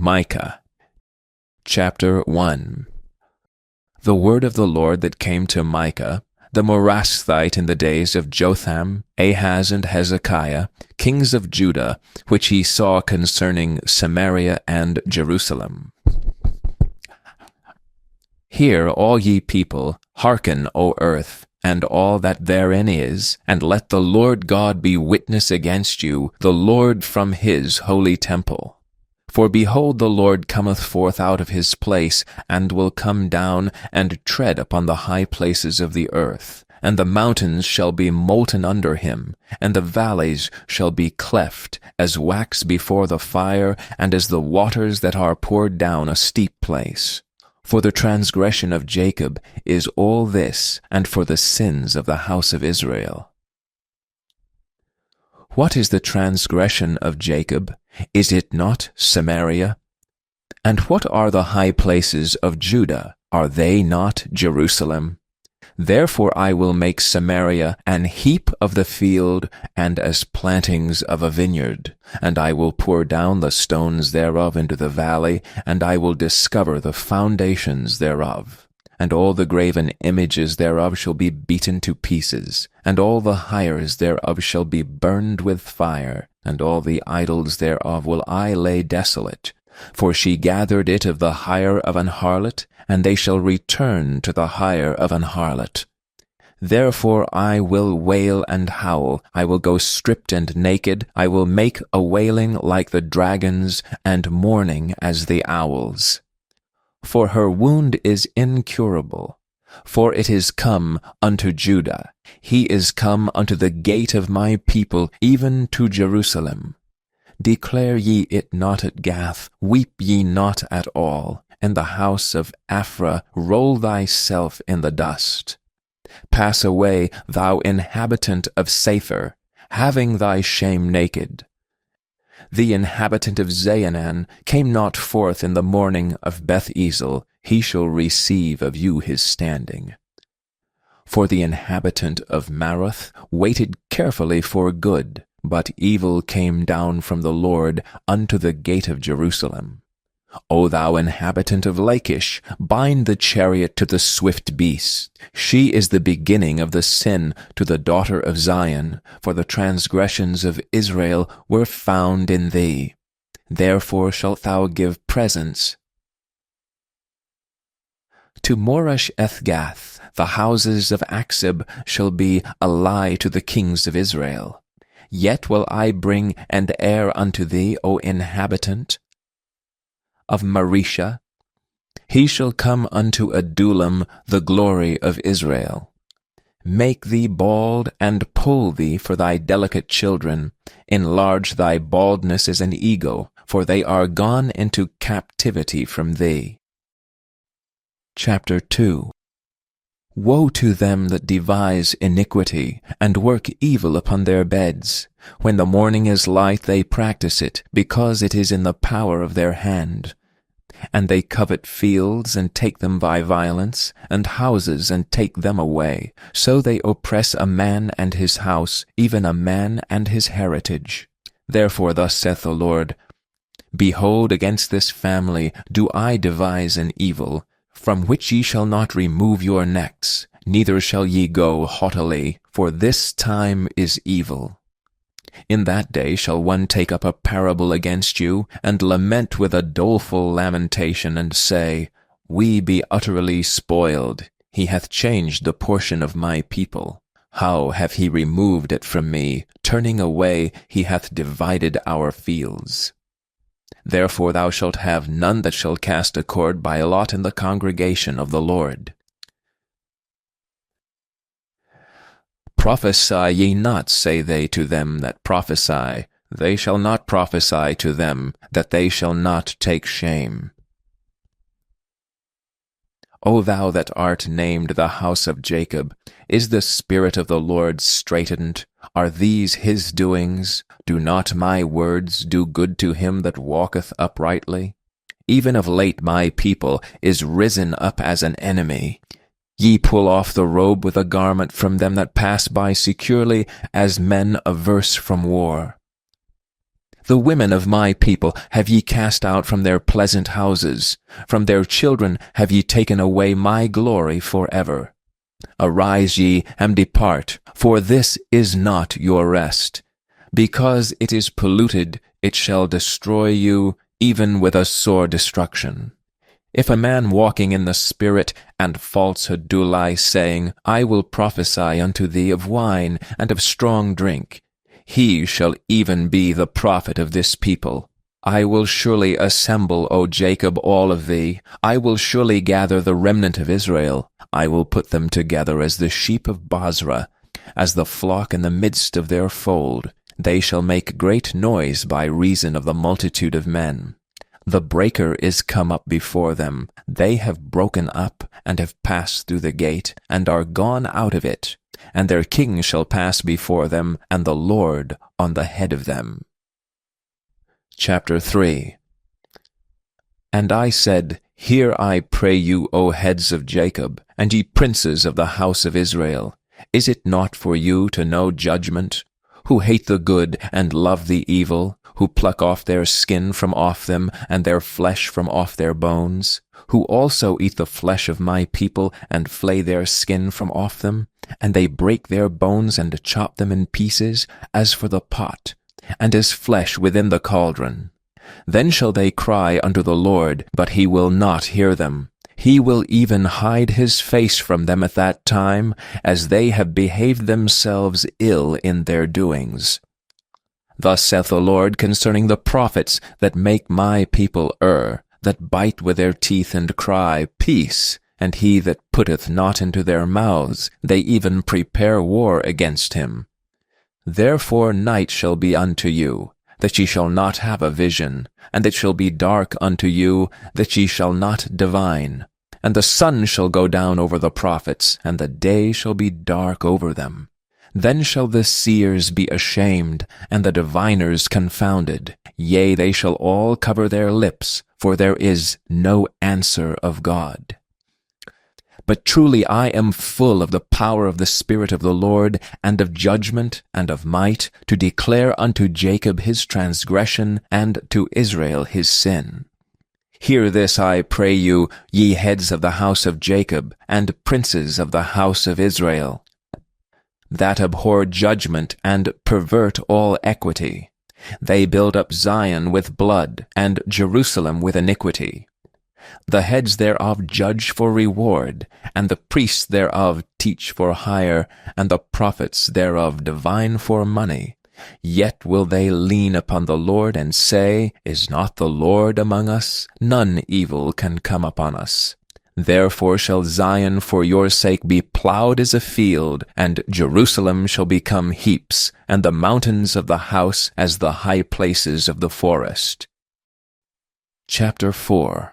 Micah, chapter 1. The word of the Lord that came to Micah, the Moreshethite, in the days of Jotham, Ahaz, and Hezekiah, kings of Judah, which he saw concerning Samaria and Jerusalem. Hear, all ye people, hearken, O earth, and all that therein is, and let the Lord God be witness against you, the Lord from his holy temple. For behold, the Lord cometh forth out of his place, and will come down, and tread upon the high places of the earth. And the mountains shall be molten under him, and the valleys shall be cleft, as wax before the fire, and as the waters that are poured down a steep place. For the transgression of Jacob is all this, and for the sins of the house of Israel. What is the transgression of Jacob? Is it not Samaria? And what are the high places of Judah? Are they not Jerusalem? Therefore I will make Samaria an heap of the field, and as plantings of a vineyard. And I will pour down the stones thereof into the valley, and I will discover the foundations thereof. And all the graven images thereof shall be beaten to pieces, and all the hires thereof shall be burned with fire, and all the idols thereof will I lay desolate. For she gathered it of the hire of an harlot, and they shall return to the hire of an harlot. Therefore I will wail and howl, I will go stripped and naked, I will make a wailing like the dragons, and mourning as the owls. For her wound is incurable, for it is come unto Judah, he is come unto the gate of my people, even to Jerusalem. Declare ye it not at Gath, weep ye not at all. In the house of Aphrah roll thyself in the dust. Pass away, thou inhabitant of Saphir, having thy shame naked. The inhabitant of Zaanan came not forth in the morning of Beth-ezel, he shall receive of you his standing. For the inhabitant of Maroth waited carefully for good, but evil came down from the Lord unto the gate of Jerusalem. O thou inhabitant of Lachish, bind the chariot to the swift beast. She is the beginning of the sin to the daughter of Zion, for the transgressions of Israel were found in thee. Therefore shalt thou give presents to Moresheth. The houses of Achzib shall be a lie to the kings of Israel. Yet will I bring an heir unto thee, O inhabitant of Mareshah. He shall come unto Adullam, the glory of Israel. Make thee bald, and pull thee for thy delicate children. Enlarge thy baldness as an eagle, for they are gone into captivity from thee. Chapter 2. Woe to them that devise iniquity, and work evil upon their beds. When the morning is light they practice it, because it is in the power of their hand. And they covet fields, and take them by violence, and houses, and take them away. So they oppress a man and his house, even a man and his heritage. Therefore thus saith the Lord, Behold, against this family do I devise an evil, from which ye shall not remove your necks, neither shall ye go haughtily, for this time is evil. In that day shall one take up a parable against you, and lament with a doleful lamentation, and say, We be utterly spoiled. He hath changed the portion of my people. How hath he removed it from me? Turning away, he hath divided our fields. Therefore thou shalt have none that shall cast a cord by lot in the congregation of the Lord. Prophesy ye not, say they to them that prophesy. They shall not prophesy to them, that they shall not take shame. O thou that art named the house of Jacob, is the Spirit of the Lord straitened? Are these his doings? Do not my words do good to him that walketh uprightly? Even of late my people is risen up as an enemy. Ye pull off the robe with a garment from them that pass by securely, as men averse from war. The women of my people have ye cast out from their pleasant houses. From their children have ye taken away my glory forever. Arise ye, and depart, for this is not your rest. Because it is polluted, it shall destroy you, even with a sore destruction. If a man walking in the Spirit and falsehood do lie, saying, I will prophesy unto thee of wine and of strong drink, he shall even be the prophet of this people. I will surely assemble, O Jacob, all of thee. I will surely gather the remnant of Israel. I will put them together as the sheep of Bozrah, as the flock in the midst of their fold. They shall make great noise by reason of the multitude of men. The breaker is come up before them. They have broken up, and have passed through the gate, and are gone out of it. And their king shall pass before them, and the Lord on the head of them. Chapter 3. And I said, Hear, I pray you, O heads of Jacob, and ye princes of the house of Israel. Is it not for you to know judgment? Who hate the good and love the evil, who pluck off their skin from off them, and their flesh from off their bones, who also eat the flesh of my people, and flay their skin from off them, and they break their bones and chop them in pieces, as for the pot, and as flesh within the cauldron. Then shall they cry unto the Lord, but he will not hear them. He will even hide his face from them at that time, as they have behaved themselves ill in their doings. Thus saith the Lord concerning the prophets that make my people err, that bite with their teeth and cry, Peace, and he that putteth not into their mouths, they even prepare war against him. Therefore night shall be unto you, that ye shall not have a vision, and it shall be dark unto you, that ye shall not divine. And the sun shall go down over the prophets, and the day shall be dark over them. Then shall the seers be ashamed, and the diviners confounded. Yea, they shall all cover their lips, for there is no answer of God. But truly I am full of the power of the Spirit of the Lord, and of judgment, and of might, to declare unto Jacob his transgression, and to Israel his sin. Hear this, I pray you, ye heads of the house of Jacob, and princes of the house of Israel, that abhor judgment, and pervert all equity. They build up Zion with blood, and Jerusalem with iniquity. The heads thereof judge for reward, and the priests thereof teach for hire, and the prophets thereof divine for money. Yet will they lean upon the Lord, and say, Is not the Lord among us? None evil can come upon us. Therefore shall Zion for your sake be plowed as a field, and Jerusalem shall become heaps, and the mountains of the house as the high places of the forest. Chapter 4.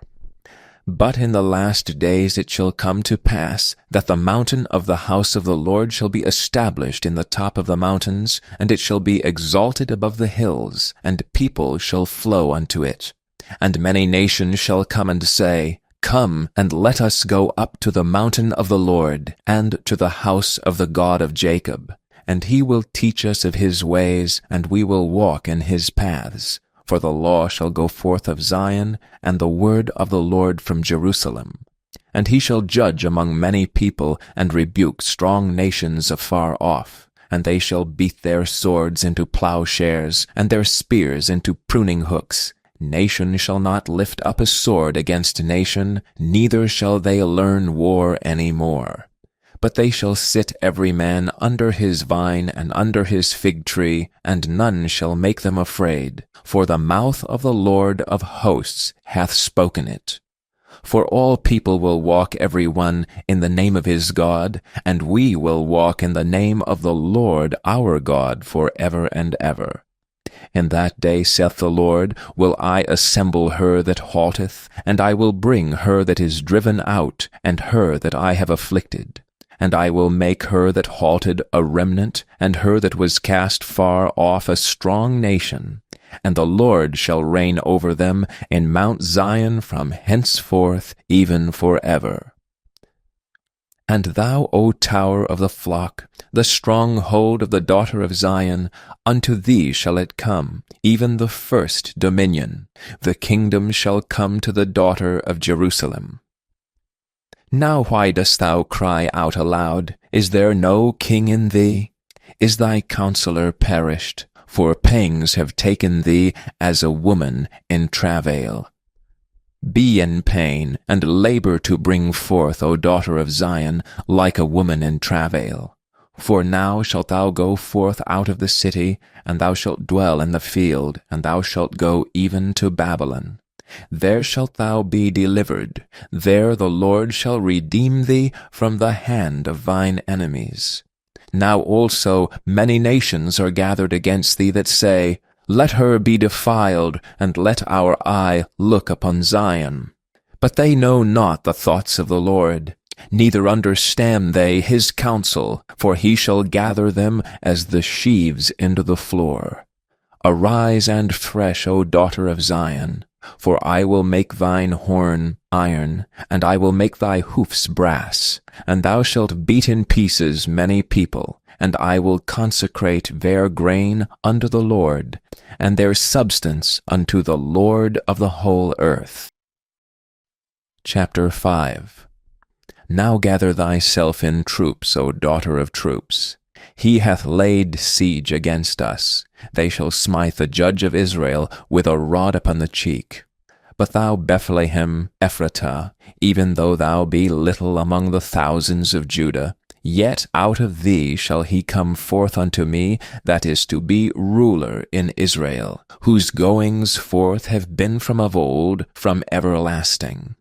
But in the last days it shall come to pass, that the mountain of the house of the Lord shall be established in the top of the mountains, and it shall be exalted above the hills, and people shall flow unto it. And many nations shall come and say, Come, and let us go up to the mountain of the Lord, and to the house of the God of Jacob. And he will teach us of his ways, and we will walk in his paths. For the law shall go forth of Zion, and the word of the Lord from Jerusalem. And he shall judge among many people, and rebuke strong nations afar off. And they shall beat their swords into plowshares, and their spears into pruning hooks. Nation shall not lift up a sword against nation, neither shall they learn war any more. But they shall sit every man under his vine and under his fig tree, and none shall make them afraid. For the mouth of the Lord of hosts hath spoken it. For all people will walk every one in the name of his God, and we will walk in the name of the Lord our God for ever and ever. In that day, saith the Lord, will I assemble her that halteth, and I will bring her that is driven out, and her that I have afflicted. And I will make her that halted a remnant, and her that was cast far off a strong nation. And the Lord shall reign over them in Mount Zion from henceforth even forever. And thou, O tower of the flock, the stronghold of the daughter of Zion, unto thee shall it come, even the first dominion. The kingdom shall come to the daughter of Jerusalem. Now why dost thou cry out aloud? Is there no king in thee? Is thy counselor perished? For pangs have taken thee as a woman in travail. Be in pain, and labor to bring forth, O daughter of Zion, like a woman in travail. For now shalt thou go forth out of the city, and thou shalt dwell in the field, and thou shalt go even to Babylon. There shalt thou be delivered. There the Lord shall redeem thee from the hand of thine enemies. Now also many nations are gathered against thee that say, Let her be defiled, and let our eye look upon Zion. But they know not the thoughts of the Lord, neither understand they his counsel, for he shall gather them as the sheaves into the floor. Arise and thresh, O daughter of Zion, for I will make thine horn iron, and I will make thy hoofs brass, and thou shalt beat in pieces many people, and I will consecrate their grain unto the Lord, and their substance unto the Lord of the whole earth. Chapter 5. Now gather thyself in troops, O daughter of troops. He hath laid siege against us. They shall smite the judge of Israel with a rod upon the cheek. But thou, Bethlehem Ephratah, even though thou be little among the thousands of Judah, yet out of thee shall he come forth unto me that is to be ruler in Israel, whose goings forth have been from of old, from everlasting.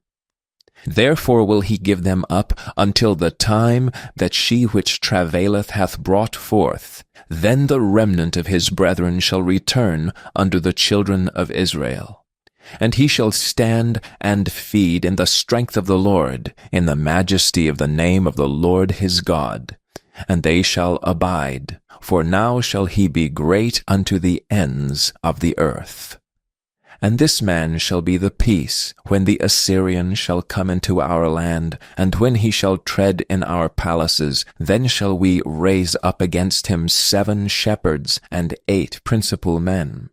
Therefore will he give them up until the time that she which travaileth hath brought forth. Then the remnant of his brethren shall return unto the children of Israel. And he shall stand and feed in the strength of the Lord, in the majesty of the name of the Lord his God. And they shall abide, for now shall he be great unto the ends of the earth. And this man shall be the peace, when the Assyrian shall come into our land, and when he shall tread in our palaces, then shall we raise up against him 7 shepherds and 8 principal men.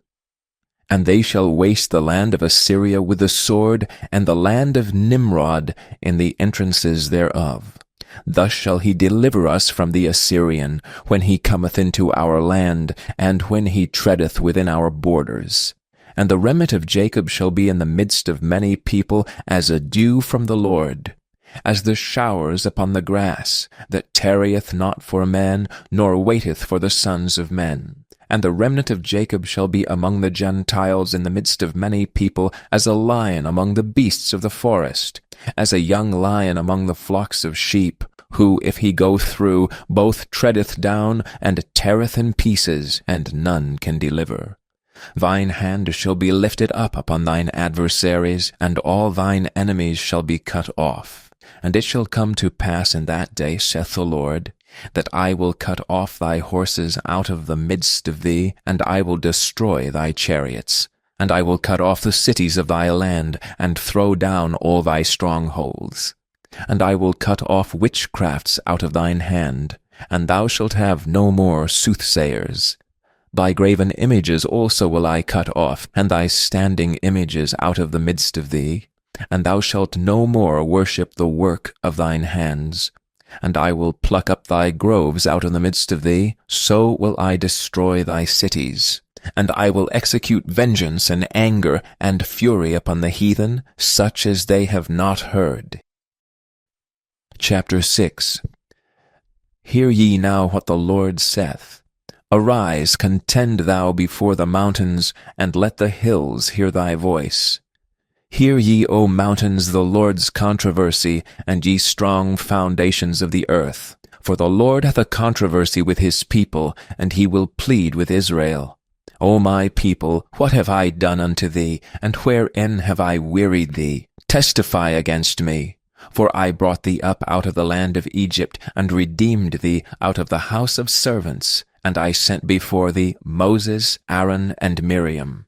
And they shall waste the land of Assyria with the sword, and the land of Nimrod in the entrances thereof. Thus shall he deliver us from the Assyrian, when he cometh into our land, and when he treadeth within our borders. And the remnant of Jacob shall be in the midst of many people as a dew from the Lord, as the showers upon the grass, that tarrieth not for man, nor waiteth for the sons of men. And the remnant of Jacob shall be among the Gentiles in the midst of many people, as a lion among the beasts of the forest, as a young lion among the flocks of sheep, who, if he go through, both treadeth down and teareth in pieces, and none can deliver. Thine hand shall be lifted up upon thine adversaries, and all thine enemies shall be cut off. And it shall come to pass in that day, saith the Lord, that I will cut off thy horses out of the midst of thee, and I will destroy thy chariots. And I will cut off the cities of thy land, and throw down all thy strongholds. And I will cut off witchcrafts out of thine hand, and thou shalt have no more soothsayers. Thy graven images also will I cut off, and thy standing images out of the midst of thee. And thou shalt no more worship the work of thine hands. And I will pluck up thy groves out of the midst of thee, so will I destroy thy cities. And I will execute vengeance and anger and fury upon the heathen, such as they have not heard. Chapter 6. Hear ye now what the Lord saith. Arise, contend thou before the mountains, and let the hills hear thy voice. Hear ye, O mountains, the Lord's controversy, and ye strong foundations of the earth. For the Lord hath a controversy with his people, and he will plead with Israel. O my people, what have I done unto thee, and wherein have I wearied thee? Testify against me. For I brought thee up out of the land of Egypt, and redeemed thee out of the house of servants. And I sent before thee Moses, Aaron, and Miriam.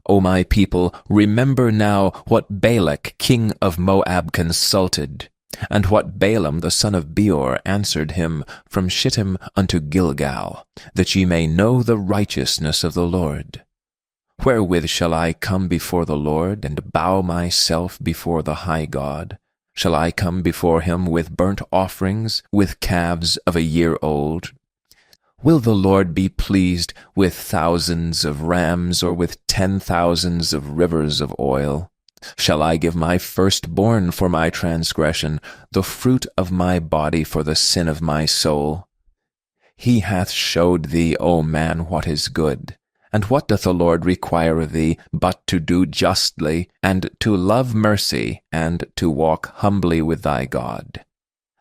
O my people, remember now what Balak king of Moab consulted, And what Balaam the son of Beor answered him from Shittim unto Gilgal, that ye may know the righteousness of the Lord. Wherewith shall I come before the Lord, and bow myself before the high God? Shall I come before him with burnt offerings, with calves of a year old? Will the Lord be pleased with thousands of rams, or with 10,000s of rivers of oil? Shall I give my firstborn for my transgression, the fruit of my body for the sin of my soul? He hath showed thee, O man, what is good. And what doth the Lord require of thee, but to do justly, and to love mercy, and to walk humbly with thy God?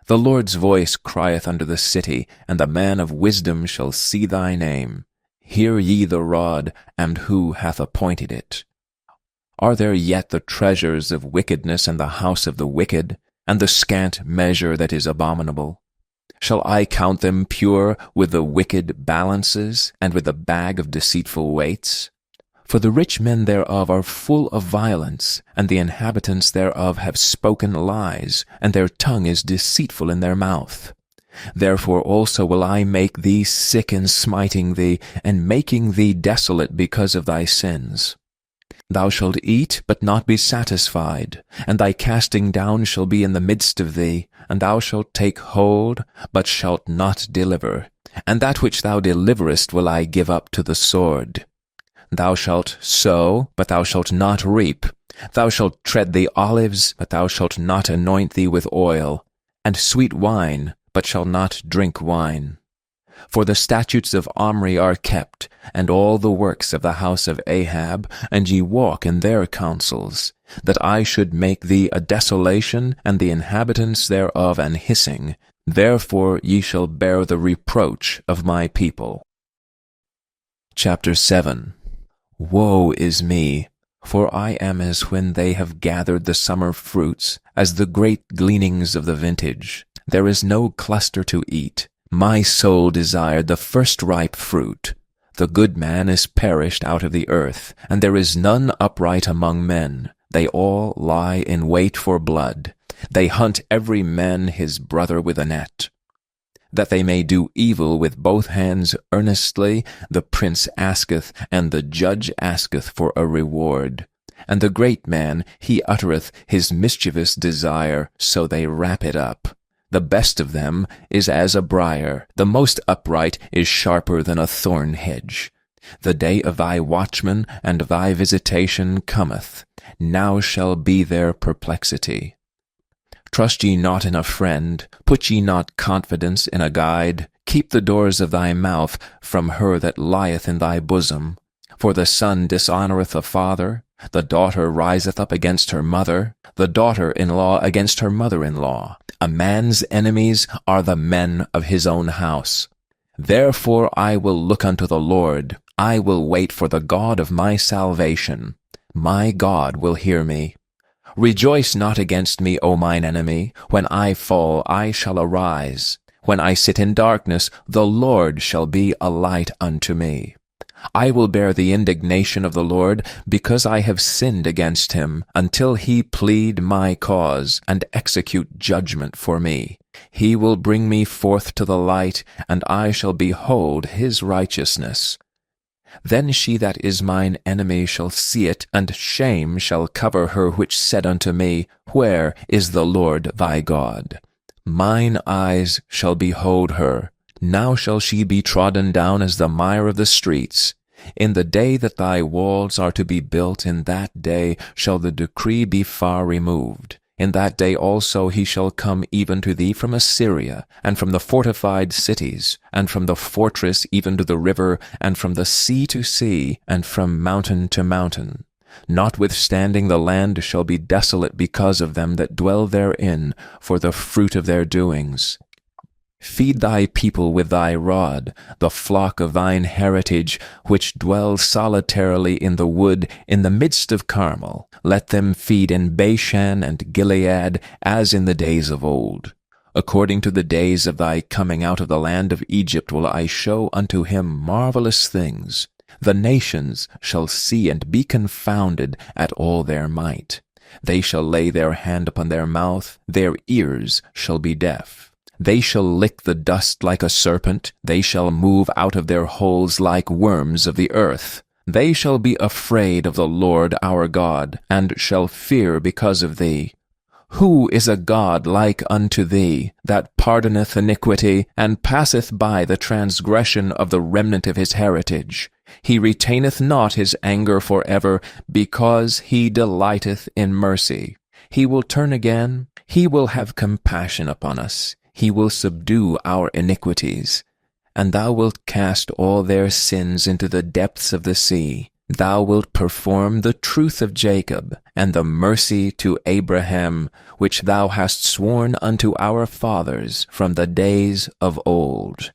The Lord's voice crieth unto the city, and the man of wisdom shall see thy name. Hear ye the rod, and who hath appointed it? Are there yet the treasures of wickedness in the house of the wicked, and the scant measure that is abominable? Shall I count them pure with the wicked balances, and with the bag of deceitful weights? For the rich men thereof are full of violence, and the inhabitants thereof have spoken lies, and their tongue is deceitful in their mouth. Therefore also will I make thee sick in smiting thee, and making thee desolate because of thy sins. Thou shalt eat, but not be satisfied, and thy casting down shall be in the midst of thee, and thou shalt take hold, but shalt not deliver. And that which thou deliverest will I give up to the sword. Thou shalt sow, but thou shalt not reap. Thou shalt tread the olives, but thou shalt not anoint thee with oil, and sweet wine, but shalt not drink wine. For the statutes of Omri are kept, and all the works of the house of Ahab, and ye walk in their counsels, that I should make thee a desolation, and the inhabitants thereof an hissing. Therefore ye shall bear the reproach of my people. Chapter 7. Woe is me! For I am as when they have gathered the summer fruits, as the great gleanings of the vintage. There is no cluster to eat. My soul desired the first ripe fruit. The good man is perished out of the earth, and there is none upright among men. They all lie in wait for blood. They hunt every man his brother with a net. That they may do evil with both hands earnestly, the prince asketh, and the judge asketh for a reward. And the great man, he uttereth his mischievous desire, so they wrap it up. The best of them is as a briar, the most upright is sharper than a thorn hedge. The day of thy watchman and of thy visitation cometh. Now shall be their perplexity. Trust ye not in a friend, put ye not confidence in a guide. Keep the doors of thy mouth from her that lieth in thy bosom. For the son dishonoureth the father, the daughter riseth up against her mother, the daughter-in-law against her mother-in-law. A man's enemies are the men of his own house. Therefore I will look unto the Lord, I will wait for the God of my salvation. My God will hear me. Rejoice not against me, O mine enemy. When I fall, I shall arise. When I sit in darkness, the Lord shall be a light unto me. I will bear the indignation of the Lord, because I have sinned against him, until he plead my cause, and execute judgment for me. He will bring me forth to the light, and I shall behold his righteousness. Then she that is mine enemy shall see it, and shame shall cover her which said unto me, Where is the Lord thy God? Mine eyes shall behold her. Now shall she be trodden down as the mire of the streets. In the day that thy walls are to be built, in that day shall the decree be far removed. In that day also he shall come even to thee from Assyria, and from the fortified cities, and from the fortress even to the river, and from the sea to sea, and from mountain to mountain. Notwithstanding the land shall be desolate because of them that dwell therein, for the fruit of their doings. Feed thy people with thy rod, the flock of thine heritage, which dwell solitarily in the wood, in the midst of Carmel. Let them feed in Bashan and Gilead, as in the days of old. According to the days of thy coming out of the land of Egypt will I show unto him marvelous things. The nations shall see and be confounded at all their might. They shall lay their hand upon their mouth, their ears shall be deaf. They shall lick the dust like a serpent, they shall move out of their holes like worms of the earth. They shall be afraid of the Lord our God, and shall fear because of thee. Who is a God like unto thee, that pardoneth iniquity, and passeth by the transgression of the remnant of his heritage? He retaineth not his anger forever, because he delighteth in mercy. He will turn again, he will have compassion upon us. He will subdue our iniquities. And thou wilt cast all their sins into the depths of the sea. Thou wilt perform the truth of Jacob, and the mercy to Abraham, which thou hast sworn unto our fathers from the days of old.